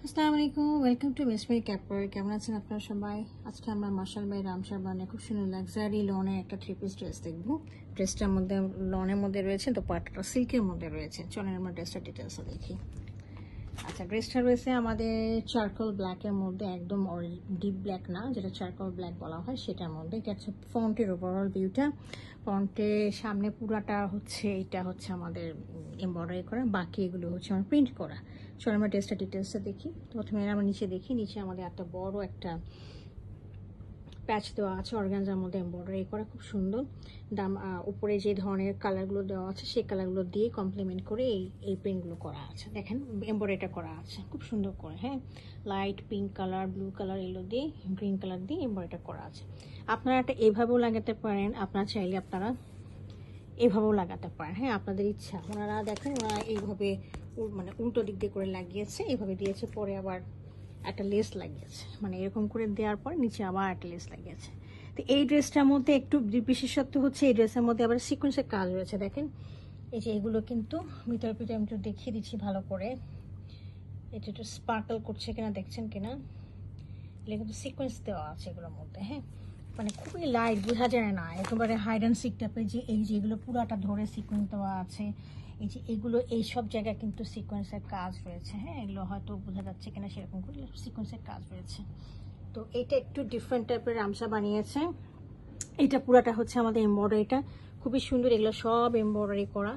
আসসালামু আলাইকুম, welcome to মিসমাই ক্যাপর। কেমন আছেন আপনারা সবাই? আজকে আমরা মার্শাল বাই রামসার বানে খুব সুন্দর লাক্সারি লনের একটা থ্রি পিস ড্রেস দেখবো। ড্রেসটার মধ্যে লনের মধ্যে রয়েছে, তো পাটটা সিল্কের মধ্যে রয়েছে। চলেন আমরা ড্রেসটা ডিটেলসে দেখি। আচ্ছা, ড্রেসটা রয়েছে আমাদের চারকোল ব্ল্যাকের মধ্যে, একদম ডিপ ব্ল্যাক না, যেটা চারকোল ব্ল্যাক বলা হয় সেটার মধ্যে। এটা হচ্ছে ফ্রন্টের ওভারঅল ভিউটা। ফ্রন্টের সামনে পুরাটা হচ্ছে, এটা হচ্ছে আমাদের এমব্রয়ডারি করা, বাকি এগুলো হচ্ছে আমার প্রিন্ট করা। চলো আমরা ড্রেসটা ডিটেলসে দেখি। প্রথমে আমরা নিচে দেখি, নিচে আমাদের একটা বড় একটা প্যাচ দেওয়া আছে অর্গানজার মধ্যে এমব্রয়ডারি করা, খুব সুন্দর। দাম উপরে যে ধরনের কালারগুলো দেওয়া আছে সেই কালারগুলো দিয়ে কমপ্লিমেন্ট করে এই প্রিন্টগুলো করা আছে। দেখেন এমব্রয়ডারিটা করা আছে খুব সুন্দর করে। হ্যাঁ, light pink colour, blue colour, এগুলো দিয়ে, গ্রিন কালার দিয়ে এমব্রয়ডারিটা করা আছে। আপনারা এটা এভাবেও লাগাতে পারেন, আপনারা চাইলে আপনারা এভাবেও লাগাতে পারেন। হ্যাঁ, আপনাদের ইচ্ছা। ওনারা দেখেন, ওনারা এইভাবে মানে উল্টো দিক দিয়ে করে লাগিয়েছে, এইভাবে দিয়েছে, পরে আবার একটা লেস লাগিয়েছে, মানে এরকম করে দেওয়ার পর নিচে আবার একটা লেস লাগিয়েছে। তো এই ড্রেসটার মধ্যে একটু বিশেষত্ব হচ্ছে, এই ড্রেসের মধ্যে আবার সিকোয়েন্সের কাজ রয়েছে। দেখেন এই যে এগুলো কিন্তু ভিতরে ভিতরে আমি একটু দেখিয়ে দিচ্ছি ভালো করে, এটা একটু স্পার্কল করছে কিনা দেখছেন কিনা, এগুলো কিন্তু সিকোয়েন্স দেওয়া আছে এগুলোর মধ্যে। হ্যাঁ, মানে খুবই লাইট, বোঝা যায় না, একেবারে হাইড অ্যান্ড সিক টাইপের। যে এই যে এগুলো পুরাটা ধরে সিকোয়েন্স দেওয়া আছে, এই যে এগুলো এই সব জায়গায় কিন্তু সিকোয়েন্সের কাজ রয়েছে। হ্যাঁ, এগুলো হয়তো বোঝা যাচ্ছে কিনা সেরকম করে সিকোয়েন্সের কাজ রয়েছে। তো এটা একটু ডিফারেন্ট টাইপের রামসা বানিয়েছে। এটা পুরাটা হচ্ছে আমাদের এমব্রয়ডারিটা খুবই সুন্দর, এগুলো সব এমব্রয়ডারি করা।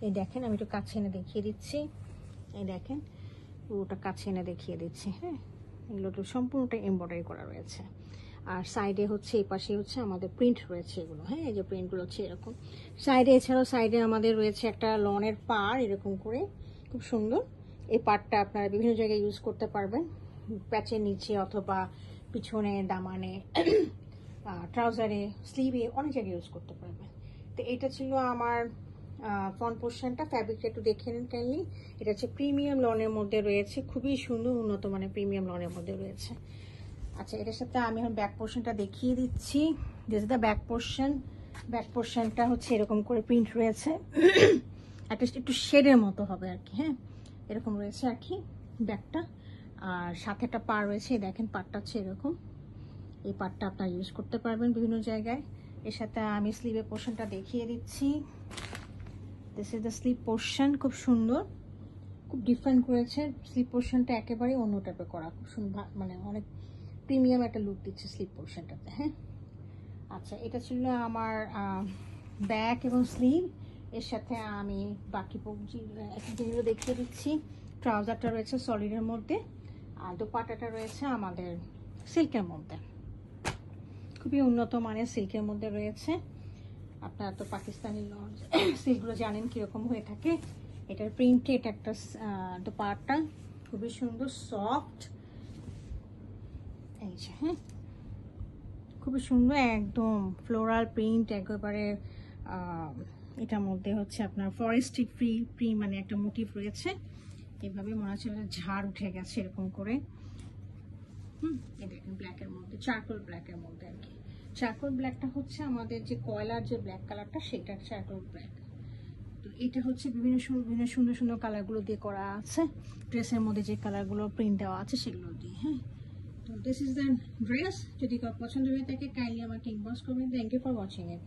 এই দেখেন, আমি একটু কাছে এনে দেখিয়ে দিচ্ছি। এই দেখেন পুরোটা কাছে এনে দেখিয়ে দিচ্ছি। হ্যাঁ, এগুলো তো সম্পূর্ণটা এমব্রয়ডারি করা রয়েছে। আর সাইডে হচ্ছে, এই পাশে হচ্ছে আমাদের প্রিন্ট রয়েছে এগুলো। হ্যাঁ, এই যে প্রিন্টগুলো হচ্ছে এরকম সাইডে। এছাড়াও সাইডে আমাদের রয়েছে একটা লনের পাড়, এরকম করে খুব সুন্দর। এই পাড়টা আপনারা বিভিন্ন জায়গায় ইউজ করতে পারবেন, প্যাচের নিচে অথবা পিছনে, দামানে, ট্রাউজারে, স্লিভে, অনেক জায়গায় ইউজ করতে পারবেন। তো এটা ছিল আমার ফ্রন্ট পোর্শনটা। ফ্যাব্রিকটা একটু দেখে নিন কাইন্ডলি। এটা হচ্ছে প্রিমিয়াম লনের মধ্যে রয়েছে, খুবই সুন্দর, উন্নত মানের প্রিমিয়াম লনের মধ্যে রয়েছে। আচ্ছা, এটার সাথে আমি এখন ব্যাক পোর্শনটা দেখিয়ে দিচ্ছি। This is the back portion. Back পোর্শনটা হচ্ছে এরকম করে প্রিন্ট রয়েছে, একটু শেডের মতো হবে আর কি। হ্যাঁ, এরকম রয়েছে আর কি ব্যাকটা। আর সাথে একটা পাড় রয়েছে, দেখেন পাড়টা হচ্ছে এরকম। এই পার্টটা আপনারা ইউজ করতে পারবেন বিভিন্ন জায়গায়। এর সাথে আমি স্লিভের পোর্শনটা দেখিয়ে দিচ্ছি। This is the sleeve portion, খুব সুন্দর, খুব ডিফারেন্ট করেছে। স্লিভ পোর্শনটা একেবারে অন্য টাইপের করা, খুব সুন্দর, মানে অনেক প্রিমিয়াম একটা লুক দিচ্ছে স্লিভ পোর্শনটাতে। হ্যাঁ, আচ্ছা, এটা ছিল আমার ব্যাক এবং স্লিভ। এর সাথে আমি বাকি জিনিসগুলো দেখিয়ে দিচ্ছি। ট্রাউজারটা রয়েছে সলিডের মধ্যে, আর দোপাট্টাটা রয়েছে আমাদের সিল্কের মধ্যে, খুবই উন্নত মানের সিল্কের মধ্যে রয়েছে। আপনারা তো পাকিস্তানি সিল্কগুলো জানেন কিরকম হয়ে থাকে। এটার প্রিন্টে এটা একটা দোপাট্টা, খুবই সুন্দর, সফট। এই যে, হ্যাঁ, খুবই সুন্দর, একদম ফ্লোরাল প্রিন্ট একেবারে। এটার মধ্যে হচ্ছে আপনার ফরেস্টিক মানে একটা মোটিভ রয়েছে, এভাবে মনে হচ্ছে ঝাড় উঠে গেছে এরকম করে। এই দেখেন ব্ল্যাকের মধ্যে, চারকোল ব্ল্যাকের মধ্যে আর কি। চারকোল ব্ল্যাকটা হচ্ছে আমাদের যে কয়লার যে ব্ল্যাক কালারটা, সেটা চারকোল ব্ল্যাক। তো এটা হচ্ছে বিভিন্ন সুন্দর সুন্দর কালারগুলো দিয়ে করা আছে, ড্রেসের মধ্যে যে কালারগুলো প্রিন্ট দেওয়া আছে সেগুলো দিয়ে। হ্যাঁ, তো দিস ইজ দ্য ড্রেস। যদি পছন্দ হয়ে থাকে কাইন্ডলি আমাকে ইনবক্স করবেন। Thank you for watching it.